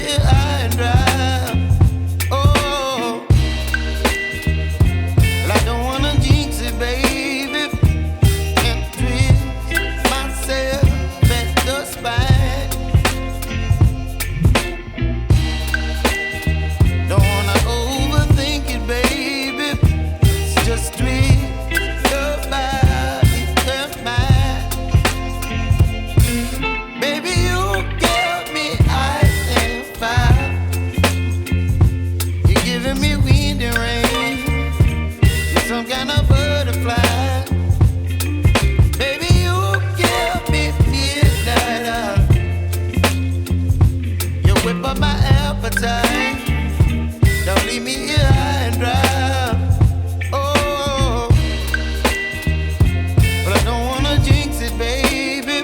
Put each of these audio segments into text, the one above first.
here high and dry. Oh, well, I don't wanna jinx it, baby, and twist myself at the spine. Don't wanna overthink it, baby. It's just twist your body and mine. Baby, you give me ice and fire. You're giving me wind and rain. You're some kind of butterfly. Baby, you give me midnight. You whip up my appetite. Don't leave me here high and dry. Oh, but I don't wanna jinx it, baby.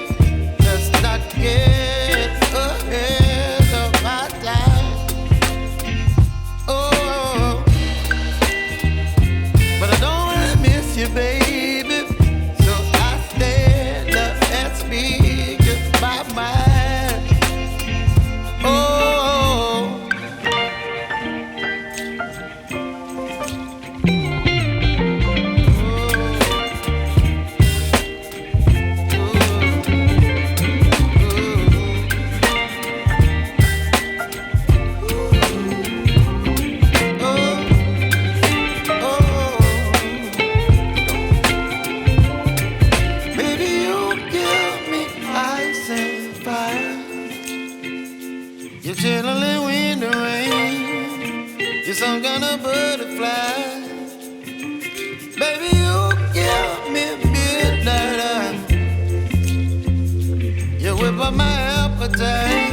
Let's not get ahead of my time. Oh, but I don't wanna miss you, baby. So I stand up and speak my mind. Oh. Baby, you give me ice and fire. You're chilling wind and rain. You're some kind of butterfly. Baby, you give me midnight. You whip up my appetite.